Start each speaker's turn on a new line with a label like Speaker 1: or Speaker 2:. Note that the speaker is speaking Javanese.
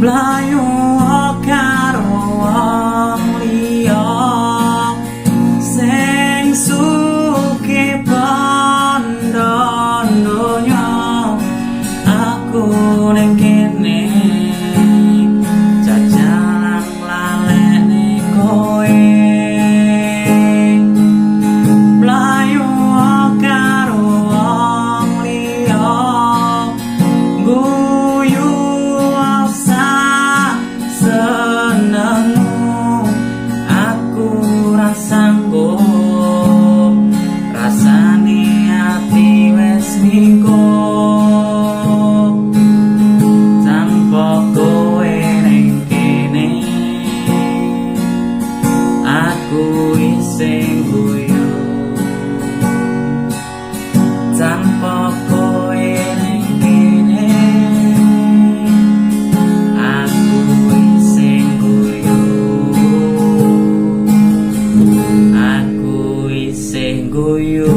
Speaker 1: Mlayu karo wong liya sing sugih bondo donya, aku ning kene jajalan lalene kowe. Mlayu karo wong liya guyu senengmu, aku rasanggup rasane ati wis minggup tanpa kowe ning kene, aku isih guyu tanpa kowe ning kene. Guyu